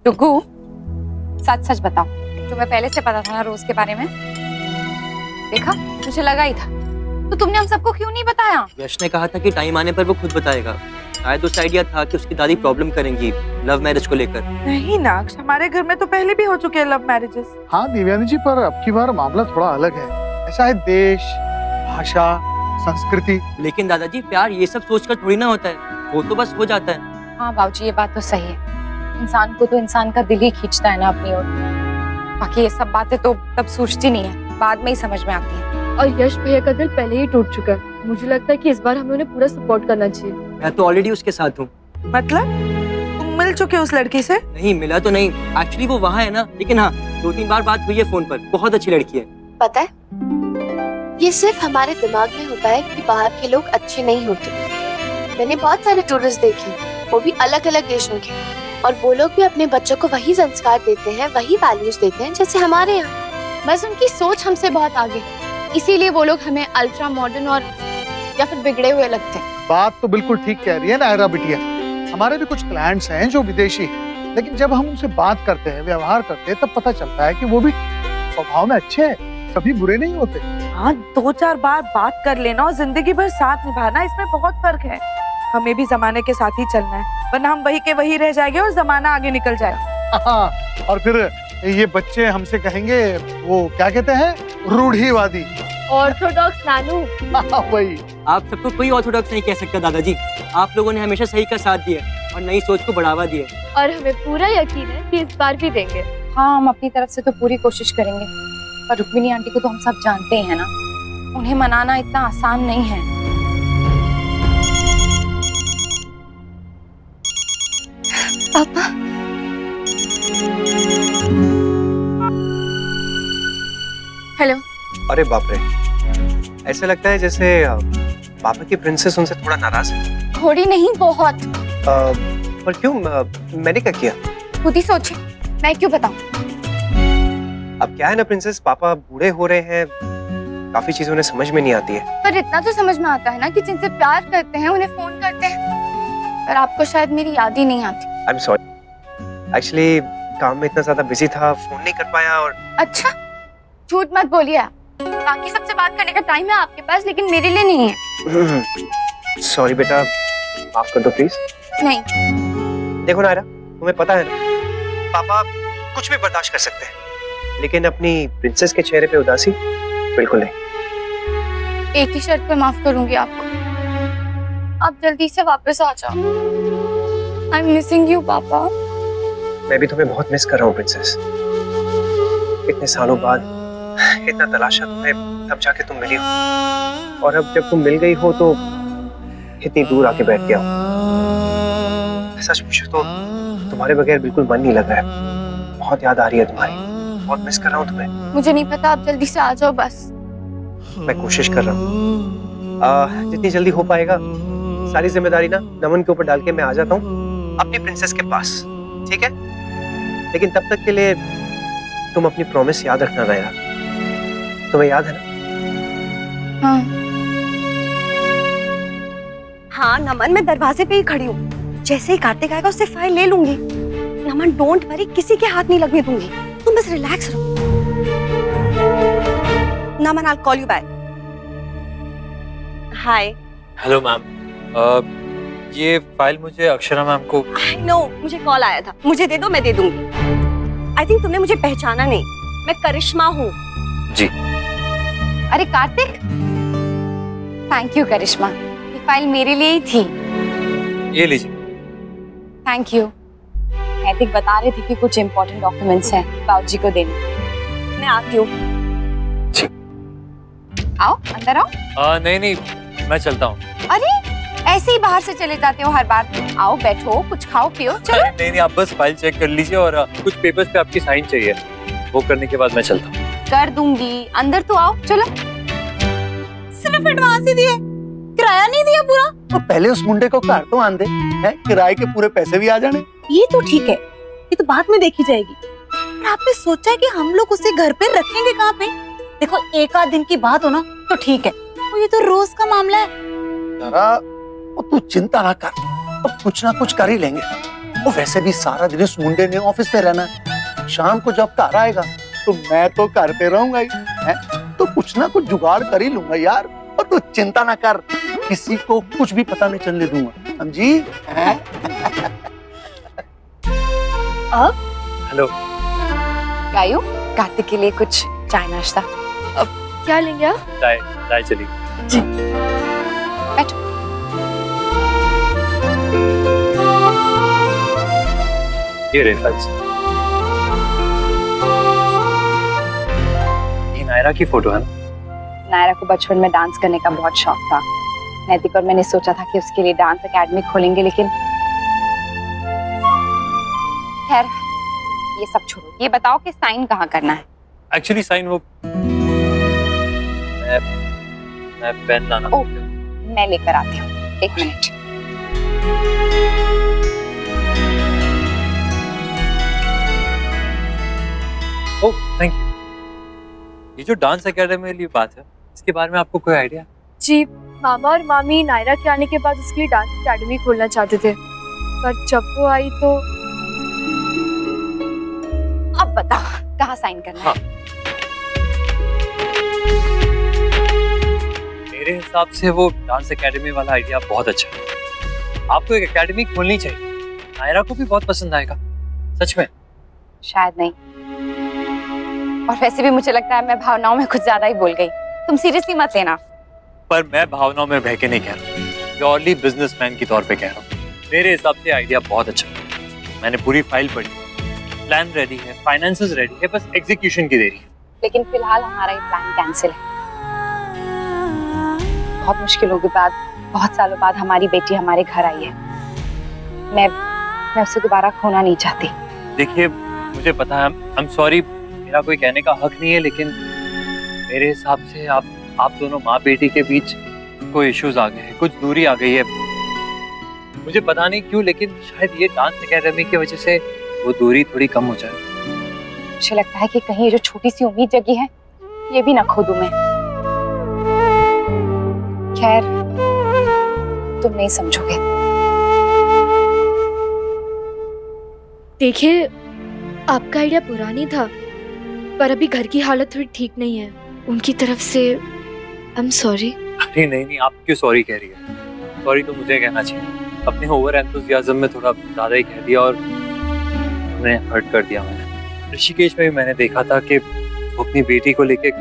टुकू, सच सच बताओ, तुम्हें पहले से पता था ना रोज के बारे में? देखा, मुझे लगा ही था। तो तुमने हम सबको क्यों नहीं बताया? यश ने कहा था कि टाइम आने पर वो खुद बताएगा। शायद उस आइडिया था कि उसकी दादी प्रॉब्लम करेंगी लव मैरिज को लेकर। नहीं नाक्ष, हमारे घर में तो पहले भी हो चुके हैं लव मैरिजेस। हाँ देवयानी जी, पर अब की बार मामला थोड़ा अलग है। ऐसा है देश, भाषा, संस्कृति। लेकिन दादाजी, प्यार ये सब सोचकर थोड़ी ना होता है, वो तो बस हो जाता है। हाँ बाबूजी, ये बात तो सही है। इंसान को तो इंसान का दिल ही खींचता है ना अपनी ओर। बाकी ये सब बातें तो तब सोचती नहीं है, बाद में ही समझ में आती है। और यश भैया का दिल पहले ही टूट चुका है। मुझे लगता है कि इस बार हमें उन्हें पूरा सपोर्ट करना चाहिए। मैं तो ऑलरेडी उसके साथ हूँ। मतलब तुम मिल चुके हो उस लड़की से? नहीं मिला तो नहीं, एक्चुअली वो वहाँ है ना, लेकिन हाँ 2-3 बार बात हुई है फोन पर। बहुत अच्छी लड़की है। पता है, ये सिर्फ हमारे दिमाग में होता है कि बाहर के लोग अच्छे नहीं होते। मैंने बहुत सारे टूरिस्ट देखे, वो भी अलग अलग देशों के, और वो लोग भी अपने बच्चों को वही संस्कार देते हैं, वही वैल्यूज देते हैं जैसे हमारे यहाँ। बस उनकी सोच हमसे बहुत आगे, इसीलिए वो लोग हमें अल्ट्रा मॉडर्न और या फिर बिगड़े हुए लगते हैं। बात तो बिल्कुल ठीक कह रही है नायरा बिटिया। हमारे भी कुछ क्लाइंट्स हैं जो विदेशी हैं, लेकिन जब हम उनसे बात करते हैं, व्यवहार करते हैं, तब पता चलता है कि वो भी स्वभाव में अच्छे हैं, सभी बुरे नहीं होते। हाँ, 2-4 बार बात कर लेना और जिंदगी भर साथ निभाना, इसमें बहुत फर्क है। हमें भी जमाने के साथ ही चलना है, वरना हम वही के वही रह जाएंगे और जमाना आगे निकल जाएगा। हाँ, और फिर ये बच्चे हमसे कहेंगे, वो क्या कहते हैं, रूढ़िवादी, ऑर्थोडॉक्स नानू। वही। आप सबको कोई ऑर्थोडॉक्स नहीं कह सकता दादाजी। आप लोगों ने हमेशा सही का साथ दिया और नई सोच को बढ़ावा दिया, और हमें पूरा यकीन है कि इस बार भी देंगे। हाँ, हम अपनी तरफ से तो पूरी कोशिश करेंगे, पर रुक्मिनी आंटी को तो हम सब जानते हैं ना, उन्हें मनाना इतना आसान नहीं है। पापा, हेलो। अरे बाप रे, ऐसा लगता है जैसे पापा की प्रिंसेस उनसे थोड़ा नाराज है। थोड़ी नहीं, बहुत। पर क्यों? मैंने क्या किया? खुद ही सोचे, मैं क्यों बताऊं? अब क्या है ना प्रिंसेस, पापा बूढ़े हो रहे हैं, काफी चीजें उन्हें समझ में नहीं आती है। पर इतना तो समझ में आता है ना कि जिनसे प्यार करते हैं उन्हें फोन करते हैं, पर आपको शायद मेरी याद ही नहीं आती। आई एम सॉरी, एक्चुअली काम में इतना ज्यादा बिजी था, फोन नहीं कर पाया। और अच्छा, झूठ मत बोलिए। बाकी सबसे बात करने का टाइम है आपके पास, लेकिन मेरे लिए नहीं है। सॉरी बेटा, माफ कर दो प्लीज। नहीं। देखो नायरा, तुम्हें पता है ना, पापा कुछ भी बर्दाश्त कर सकते हैं, लेकिन अपनी प्रिंसेस के चेहरे पे उदासी बिल्कुल नहीं। एक ही शर्त पे माफ करूंगी आपको, आप जल्दी से वापस आ जाओ। आई एम मिसिंग यू पापा। मैं भी तुम्हें बहुत मिस कर रहा हूँ प्रिंसेस। इतने सालों बाद इतना तलाशा तुम्हें, तब जाके तुम मिली हो, और अब जब तुम मिल गई हो तो इतनी दूर आके बैठ गया हो। सच पूछो तो तुम्हारे बगैर बिल्कुल मन नहीं लग रहा है। बहुत याद आ रही है तुम्हारी, बहुत मिस कर रहा हूँ तुम्हें। मुझे नहीं पता, आप जल्दी से आ जाओ बस। मैं कोशिश कर रहा हूँ, जितनी जल्दी हो पाएगा। सारी जिम्मेदारी ना नमन के ऊपर डाल के मैं आ जाता हूँ अपनी प्रिंसेस के पास, ठीक है? लेकिन तब तक के लिए तुम अपनी प्रॉमिस याद रखना नायरा। तुम्हें याद है ना? हाँ। हाँ नमन, मैं दरवाजे पे ही खड़ी हूँ। जैसे ही कार्तिक आएगा उससे फाइल ले लूंगी। नमन डोंट वरी, किसी के हाथ नहीं लगने दूंगी, तुम बस रिलैक्स रहो। नमन, I'll call you back. Hi. Hello ma'am, ये फाइल मुझे अक्षरा मैम को। आई नो, मुझे कॉल आया था, मुझे दे दो, मैं दे दूंगी। आई थिंक तुमने मुझे पहचाना नहीं, मैं करिश्मा हूँ। जी। अरे कार्तिक, थैंक यू करिश्मा, ये फाइल मेरे लिए ही थी। ये लीजिए। Thank you. कार्तिक बता रहे थे कि कुछ इम्पोर्टेंट डॉक्यूमेंट्स हैं बाबूजी को देने। मैं आती हूँ। आओ, अंदर आओ। नहीं, मैं चलता हूँ। अरे ऐसे ही बाहर से चले जाते हो हर बार। आओ बैठो, कुछ खाओ पियो, चलो। नहीं, आप बस फाइल चेक कर लीजिए और कुछ पेपर्स पे आपकी साइन चाहिए, वो करने के बाद मैं चलता हूँ। कर दूंगी, अंदर तो आओ, चलो। सिर्फ एडवांस ही दिए, किराया नहीं दिया पूरा। तो पहले उस मुंडे को घर तो आन दे, किराए के पूरे पैसे भी आ जाने। ये तो ठीक है, ये तो बाद में देखी जाएगी। पर आपने सोचा है कि हम लोग उसे घर पे रखेंगे कहाँ पे? देखो, एक आध दिन की बात हो ना तो ठीक है, और ये तो रोज का मामला है। जरा तू चिंता ना कर, तो कुछ ना कुछ कर ही लेंगे। वो वैसे भी सारा दिन इस मुंडे ने ऑफिस में रहना है, शाम को जब घर आएगा तो मैं तो घर पे रहूंगा ही, है? तो कुछ ना कुछ जुगाड़ कर ही लूंगा यार। और तू चिंता ना कर, किसी को कुछ भी पता नहीं चलने दूंगा, समझी? हेलो लायू कार्तिक के लिए कुछ चाय नाश्ता। क्या लेंगे आप? चाय चाय चली। बैठो। ये रेखा जी, ये नायरा की फोटो है ना? नायरा को बचपन में डांस करने का बहुत शौक था। नैतिक और मैंने सोचा था कि उसके लिए डांस एकेडमी खोलेंगे, लेकिन खैर ये सब छोड़ो। ये बताओ कि साइन कहाँ करना है? एक्चुअली साइन वो मैं पेन लाना। ओ, मैं लेकर आती हूँ, एक मिनट। Oh thank you. ये जो डांस एकेडमी वाली बात है, इसके बारे में आपको कोई आइडिया? जी, मामा और मामी नायरा के आने के बाद उसके लिए डांस एकेडमी खोलना चाहते थे, पर जब वो आई तो। अब बताओ कहाँ साइन करना है? हाँ। मेरे हिसाब से वो डांस एकेडमी वाला आइडिया बहुत अच्छा है। आपको एक एकेडमी खोलनी चाहिए, नायरा को भी बहुत पसंद आएगा। सच में? शायद नहीं, और वैसे भी मुझे लगता है मैं भावनाओं में कुछ ज्यादा ही बोल गई। तुम सीरियसली मत लेना। पर मैं भावनाओं में बह के नहीं कह रहा, प्योरली बिजनेसमैन के तौर पे कह रहा हूँ। मेरे हिसाब से आइडिया बहुत अच्छा है। मैंने पूरी फाइल पढ़ी, प्लान रेडी है, फाइनेंसेस रेडी है, बस एग्जीक्यूशन की देरी है। लेकिन फिलहाल हमारा ये प्लान कैंसिल है। बहुत मुश्किलों के बाद, बहुत सालों बाद हमारी बेटी हमारे घर आई है। मैं उसे दोबारा खोना नहीं चाहती। देखिए मुझे पता है, आई एम सॉरी, मेरा कोई कहने का हक नहीं है, लेकिन मेरे हिसाब से आप दोनों माँ बेटी के बीच कोई इश्यूज आ गए हैं, कुछ दूरी आ गई है। मुझे पता नहीं क्यों, लेकिन शायद ये डांस एकेडमी की वजह से वो दूरी थोड़ी कम हो जाए। मुझे लगता है कि कहीं ये जो छोटी सी उम्मीद जगी है, ये भी ना खो दूं मैं। खैर तुम नहीं समझोगे। देखिए, आपका आइडिया पुरानी था, पर अभी घर की हालत थोड़ी ठीक नहीं है। उनकी तरफ से आई एम सॉरी। अरे नहीं, आप क्यों सॉरी कह रही है? सॉरी तो मुझे कहना चाहिए। अपने ओवर एंथुसियाज्म में थोड़ा ज्यादा ही कह दिया और उन्हें हर्ट कर दिया मैंने। ऋषिकेश में भी मैंने देखा था कि वो अपनी बेटी को लेके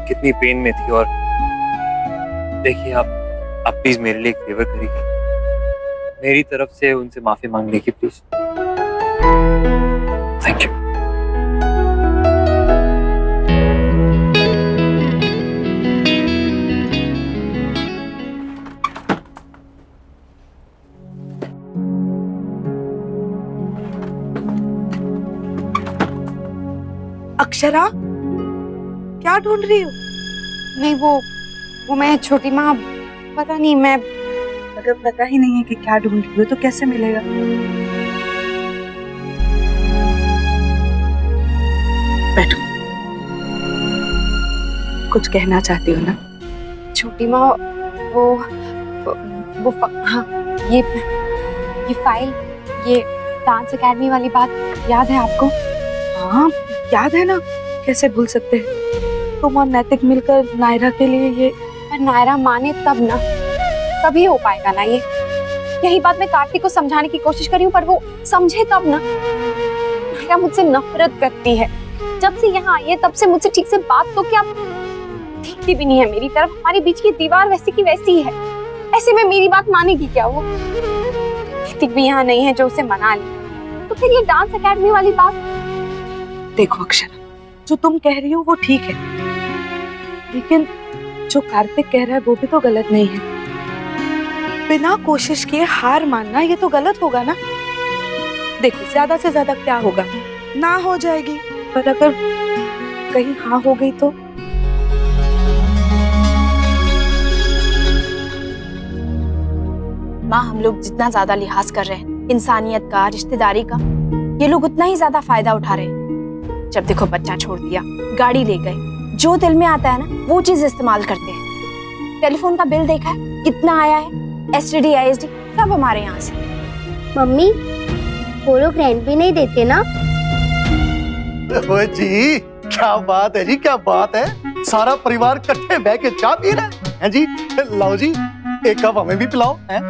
कितनी पेन में थी। और देखिए, आप प्लीज मेरे लिए एक फेवर करिए, मेरी तरफ से उनसे माफी मांगने की प्लीज। Thank you. अक्षरा, क्या ढूंढ रही हो? नहीं, वो मैं छोटी माँ, पता नहीं। मैं अगर पता ही नहीं है कि क्या ढूंढ रही हो तो कैसे मिलेगा? बैठो। कुछ कहना चाहती हो ना? छोटी माँ, हाँ, ये फाइल, ये डांस एकेडमी वाली बात याद है आपको? हाँ याद है ना, कैसे भूल सकते हैं। तुम और नैतिक मिलकर नायरा के लिए ये। पर नायरा माने तब ना, तभी हो पाएगा ना ये। यही बात मैं कार्तिक को समझाने की कोशिश कर रही हूँ, पर वो समझे तब ना। नायरा मुझसे नफरत करती है। जब से यहाँ आई है तब से मुझसे ठीक से बात तो क्या देखती भी नहीं है मेरी तरफ। हमारे बीच की दीवार वैसी की वैसी ही है। ऐसे में मेरी बात मानेगी क्या वो? नैतिक भी यहाँ नहीं है जो उसे मना ले, तो फिर ये डांस एकेडमी वाली बात। देखो अक्षरा, जो तुम कह रही हो वो ठीक है, लेकिन जो कार्तिक कह रहा है वो भी तो गलत नहीं है। बिना कोशिश किए हार मानना ये तो गलत होगा ना। देखो, ज्यादा से ज्यादा क्या होगा, ना हो जाएगी, पर अगर कहीं हाँ हो गई तो? माँ, हम लोग जितना ज्यादा लिहाज कर रहे हैं इंसानियत का, रिश्तेदारी का, ये लोग उतना ही ज्यादा फायदा उठा रहे हैं। जब देखो बच्चा छोड़ दिया, गाड़ी ले गए, जो दिल में आता है ना वो चीज इस्तेमाल करते हैं। टेलीफोन का बिल देखा है कितना आया है, STD ISD सब हमारे यहाँ से। मम्मी, वो लोग रेंट भी नहीं देते ना। ओए जी, क्या बात है जी, क्या बात है। सारा परिवार इकट्ठे बह के चाय पी रहे हैं जी। लाओ जी, एक कप हमें भी पिलाओ हैं।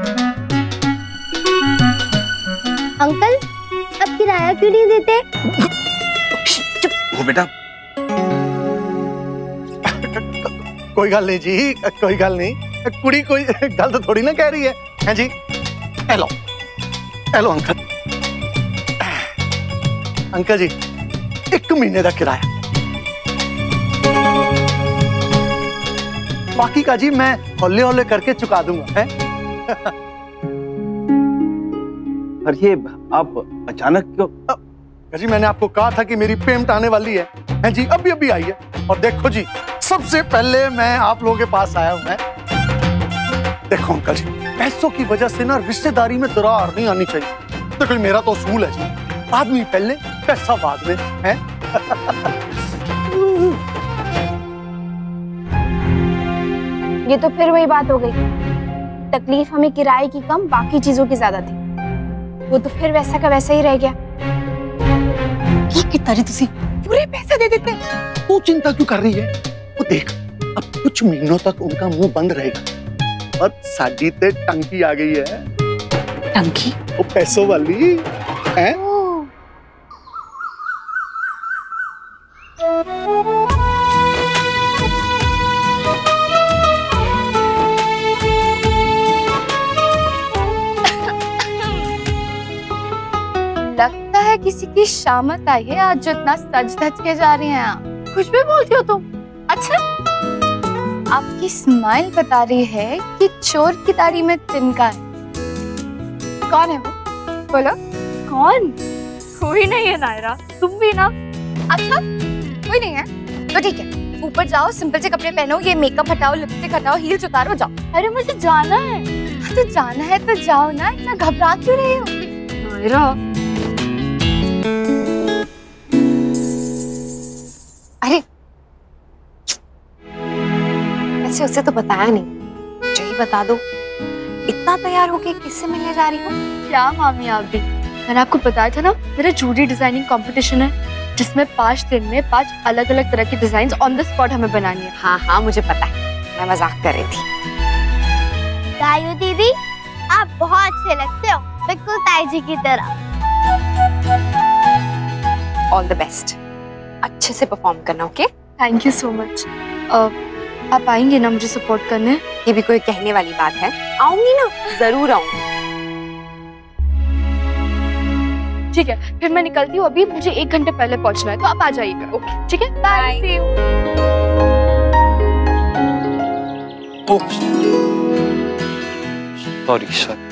अंकल, अब किराया क्यों नहीं देते? चुप हो बेटा। कोई गल नहीं जी, कोई गल नहीं। कुड़ी कोई गलत थोड़ी ना कह रही है, हैं जी। Hello hello uncle. अंकल जी, 1 महीने का किराया, बाकी का जी मैं हौले हौले करके चुका दूंगा है। पर ये आप अचानक क्यों? जी मैंने आपको कहा था कि मेरी पेमेंट आने वाली है जी, अभी अभी आई है। और देखो जी, सबसे पहले मैं आप लोगों के पास आया हूं। मैं देखो अंकल जी, पैसों की वजह से ना रिश्तेदारी में दरार नहीं आनी चाहिए। तो कोई मेरा तो असूल है जी, आदमी पहले पैसा बाद में है। ये तो फिर वही बात हो गई, तकलीफ हमें किराए की कम, बाकी चीजों की ज्यादा थी। वो तो फिर वैसा का वैसा ही रह गया। तुसी पूरे पैसे दे देते। तू चिंता क्यों कर रही है? वो देख, अब कुछ महीनों तक उनका मुंह बंद रहेगा और साडी ते टंकी आ गई है। टंकी? वो पैसों वाली है। लगता है किसी की शामत आई है आज, जो इतना सज धज के जा रही हैं आप। कुछ भी बोलती हो तुम। अच्छा, आपकी स्माइल बता रही है कि चोर की दाढ़ी में तिनका है। कौन है वो? बोलो कौन? कोई नहीं है नायरा, तुम भी ना। अच्छा, कोई नहीं है तो ठीक है, ऊपर जाओ, सिंपल से कपड़े पहनो, ये मेकअप हटाओ, लिपस्टिक हटाओ, हील्स उतारो, जाओ। अरे मुझे जाना है। तो जाना है तो जाओ ना, इतना घबरा क्यों रही हो? नायरा, अरे वैसे उसे तो बताया नहीं, मुझे ही बता दो। इतना तैयार होके किससे मिलने जा रही हो? क्या मामी आप भी, मैंने आपको बताया था ना, मेरा जूडी डिजाइनिंग कंपटीशन है, जिसमें 5 दिन में 5 अलग अलग तरह की डिजाइन ऑन द स्पॉट हमें बनानी है। हाँ हाँ मुझे पता है, मैं मजाक कर रही थी। तायू दीदी, आप बहुत अच्छे लगते हो, बिल्कुल ताई जी की तरह। ऑल द बेस्ट, अच्छे से परफॉर्म करना। Okay, thank you so much. आप आएंगे ना मुझे सपोर्ट करने? ये भी कोई कहने वाली बात है? आऊंगी ना, जरूर आऊंगी। ठीक है, फिर मैं निकलती हूँ, अभी मुझे 1 घंटे पहले पहुंचना है, तो आप आ जाइएगा। ओके ठीक है, bye. See you. Sorry sir.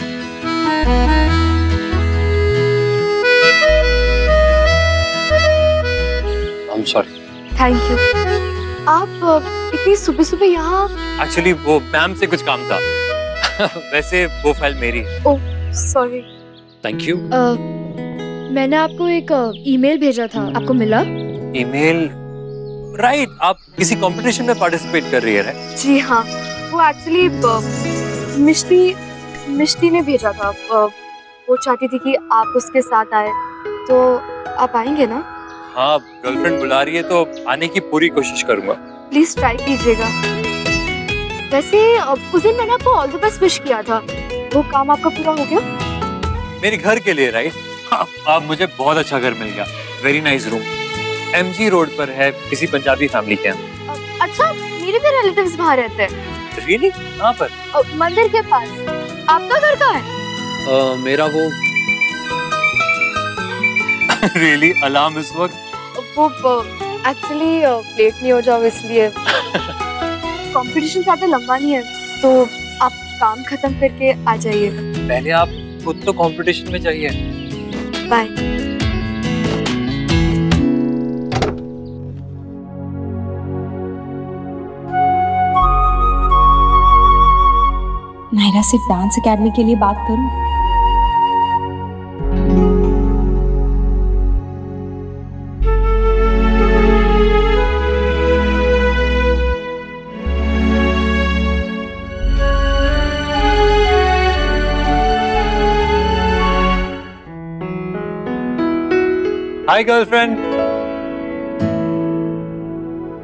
I'm sorry. Thank you. आप इतनी सुबह सुबह यहाँ? एक्चुअली वो मैम से कुछ काम था। वैसे वो फाइल मेरी है। Oh sorry. Thank you. मैंने आपको एक ईमेल भेजा था, आपको मिला? ईमेल? राइट, आप किसी कंपटीशन में पार्टिसिपेट कर रही है राइट? जी हाँ, वो एक्चुअली मिष्टी ने भेजा था। वो चाहती थी कि आप उसके साथ आए, तो आप आएंगे ना? हाँ, गर्लफ्रेंड बुला रही है तो आने की पूरी कोशिश करूंगा। प्लीज ट्राई कीजिएगा। वैसे उस दिन मैंने आपको ऑल द बेस्ट विश किया था, वो काम आपका पूरा हो गया? मेरे घर के लिए राइट? आप मुझे बहुत अच्छा घर मिल गया, very nice room, MG road पर है, किसी पंजाबी फैमिली के यहाँ। अच्छा, मेरे भी रिलेटिव्स वहाँ रहते हैं। रियली? कहाँ पर? मंदिर के पास। आपका घर कहाँ है? मेरा वो रियली अलार्म इस वक्त? वो एक्चुअली लेट नहीं हो जाओ इसलिए। कंपटीशन ज्यादा लंबा नहीं है, तो आप काम खत्म करके आ जाइएगा। पहले आप खुद तो कंपटीशन में जाइए। बाय। नायरा सिर्फ डांस एकेडमी के लिए बात करूं? हाय गर्लफ्रेंड।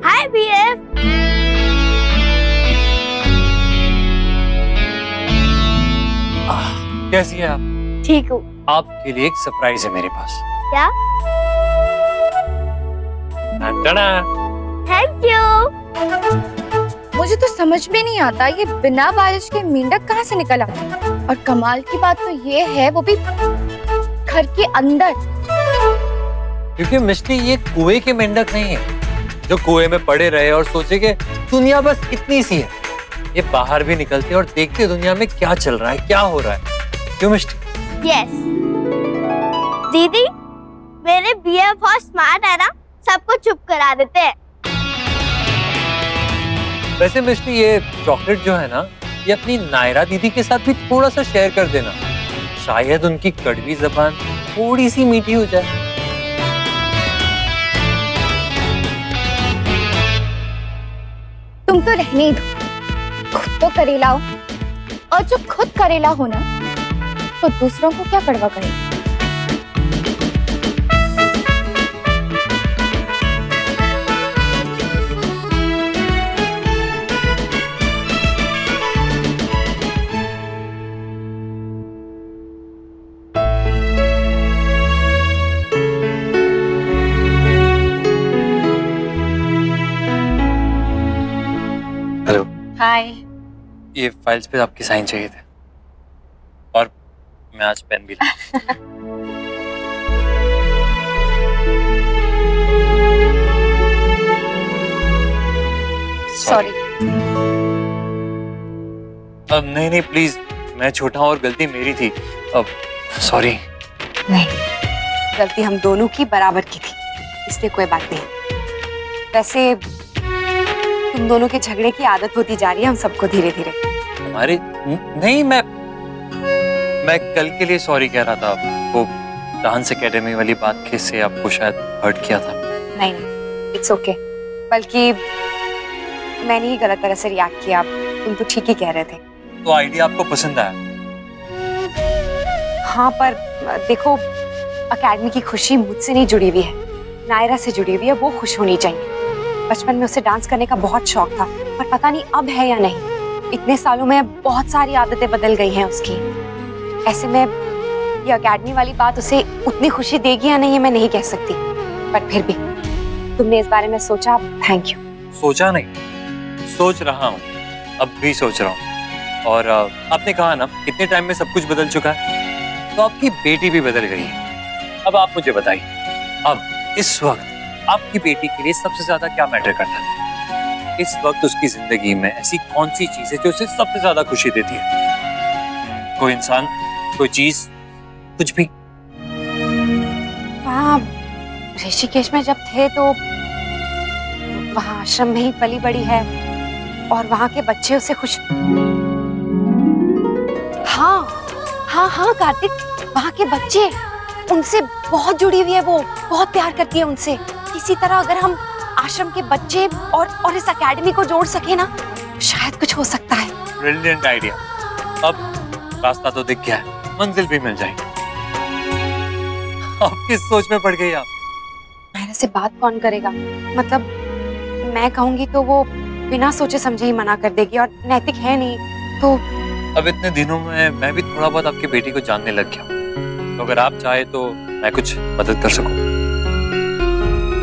हाय बीएफ। कैसी हैं आप? ठीक हूँ। आपके लिए एक सरप्राइज है मेरे पास। क्या? Thank you. मुझे तो समझ में नहीं आता ये बिना बारिश के मेंढक कहाँ से निकल आते हैं। और कमाल की बात तो ये है वो भी घर के अंदर। क्योंकि मिष्टी ये कुएं के मेंढक नहीं है जो कुएं में पड़े रहे और सोचे कि दुनिया बस इतनी सी है। ये बाहर भी निकलते और देखते दुनिया में क्या चल रहा है, क्या हो रहा है। क्यों मिष्टी? यस। दीदी मेरे बीएफ बहुत स्मार्ट है ना, सबको चुप करा देते हैं। वैसे मिष्टी ये चॉकलेट जो है ना, ये अपनी नायरा दीदी के साथ भी थोड़ा सा शेयर कर देना, शायद उनकी कड़वी जबान थोड़ी सी मीठी हो जाए। तुम तो रहने ही दो, खुद तो करेला हो, और जो खुद करेला हो ना तो दूसरों को क्या परवाह करे। हेलो। हाय। ये फाइल्स पे आपकी साइन चाहिए थे और मैं आज पेन भी लाया। सॉरी। अब नहीं प्लीज, मैं छोटा हूँ और गलती मेरी थी। अब सॉरी। नहीं, गलती हम दोनों की बराबर की थी, इसलिए कोई बात नहीं। वैसे तुम दोनों के झगड़े की आदत होती जा रही है हम सबको धीरे धीरे। हमारी नहीं, मैं कल के लिए सॉरी कह रहा था। वो डांस एकेडमी वाली बात के से आपको शायद हर्ट किया था। नहीं, इट्स ओके। बल्कि मैंने ही गलत तरह से रिएक्ट किया। तुम तो ठीक ही कह रहे थे। तो आइडिया आपको पसंद आया? हाँ, पर देखो एकेडमी की खुशी मुझसे नहीं जुड़ी हुई है, नायरा से जुड़ी हुई है। वो खुश होनी चाहिए। बचपन में उसे डांस करने का बहुत शौक था, पर पता नहीं अब है या नहीं। इतने सालों में बहुत सारी आदतें बदल गई हैं उसकी। ऐसे में ये एकेडमी वाली बात उसे उतनी खुशी देगी या नहीं मैं नहीं कह सकती, पर फिर भी तुमने इस बारे में सोचा, थैंक यू। सोचा नहीं, सोच रहा हूँ, अब भी सोच रहा हूँ। और आपने कहा ना इतने टाइम में सब कुछ बदल चुका है, तो आपकी बेटी भी बदल गई है। अब आप मुझे बताइए, अब इस वक्त आपकी बेटी के लिए सबसे ज्यादा क्या मैटर करता है? इस वक्त उसकी जिंदगी में ऐसी कौन सी चीज है जो उसे सबसे ज्यादा खुशी देती है? कोई इंसान, कोई चीज, कुछ भी? वहाँ ऋषिकेश में जब थे तो वहाँ आश्रम में ही पली बड़ी है और वहाँ के बच्चे उसे खुश। हाँ कार्तिक, वहाँ के बच्चे उनसे बहुत जुड़ी हुई है। वो बहुत प्यार करती है उनसे। किसी तरह अगर हम आश्रम के बच्चे और इस एकेडमी को जोड़ सके ना, शायद कुछ हो सकता है। Brilliant idea. अब रास्ता तो दिख गया है, मंजिल भी मिल जाएगी। आप किस सोच में पड़ गई आप? नायरा से बात कौन करेगा? मतलब मैं कहूंगी तो वो बिना सोचे समझे ही मना कर देगी और नैतिक है नहीं। तो अब इतने दिनों में मैं भी थोड़ा बहुत आपकी बेटी को जानने लग गया, तो अगर आप चाहे तो मैं कुछ मदद कर सकूं।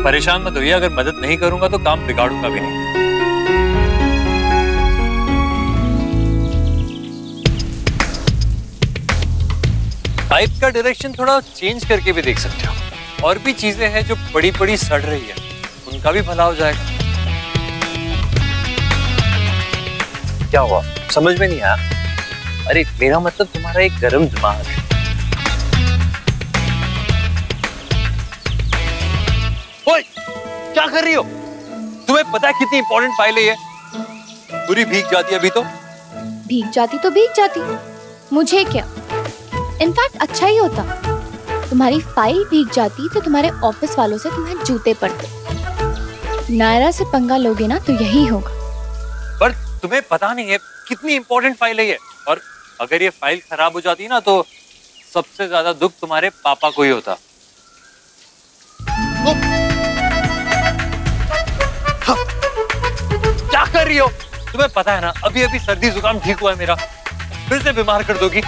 परेशान मत होइए, अगर मदद नहीं करूंगा तो काम बिगाड़ूंगा भी नहीं। पाइप का डायरेक्शन थोड़ा चेंज करके भी देख सकते हो। और भी चीजें हैं जो बड़ी बड़ी सड़ रही है, उनका भी भला हो जाएगा। क्या हुआ, समझ में नहीं आया? अरे मेरा मतलब तुम्हारा एक गर्म दिमाग है। ओए, क्या कर रही हो? तुम्हें पता है कितनी इंपॉर्टेंट फाइल है ये? पूरी भीग जाती है अभी तो। भीग जाती तो भीग जाती, मुझे क्या। इनफैक्ट अच्छा ही होता, तुम्हारी फाइल भीग जाती तो तुम्हारे ऑफिस वालों से तुम्हें जूते पड़ते। नायरा से पंगा लोगे ना तो यही होगा। पर तुम्हें पता नहीं है कितनी इंपॉर्टेंट फाइल है ये, और अगर ये फाइल खराब हो जाती ना तो सबसे ज्यादा दुख तुम्हारे पापा को ही होता। क्या कर रही हो? तुम्हें पता है ना, अभी अभी सर्दी जुकाम ठीक हुआ है मेरा, फिर से बीमार कर दोगी।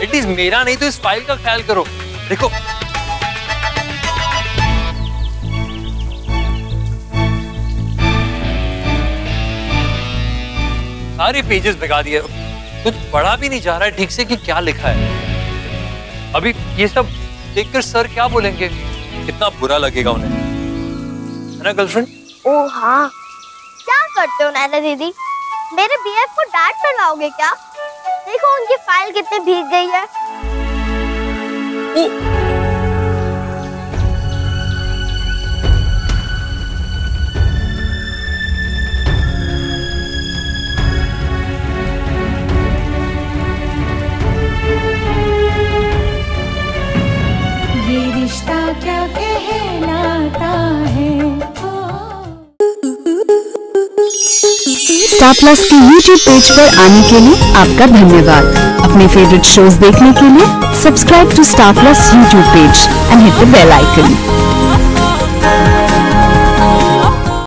एटलीस्ट मेरा नहीं तो इस फाइल का ख्याल करो। देखो सारे पेजेस भिगा दिए, कुछ पढ़ा भी नहीं जा रहा है ठीक से कि क्या लिखा है। अभी ये सब देखकर सर क्या बोलेंगे, कितना बुरा लगेगा उन्हें, है ना गर्लफ्रेंड? ओ हाँ, क्या करते हो नैना दीदी? मेरे बीएफ को डांट पड़वाओगे क्या? देखो उनकी फाइल कितनी भीग गई है। ये रिश्ता क्या कहलाता है। स्टार प्लस के YouTube पेज पर आने के लिए आपका धन्यवाद। अपने फेवरेट शोज देखने के लिए subscribe to Star Plus YouTube page and hit the bell icon.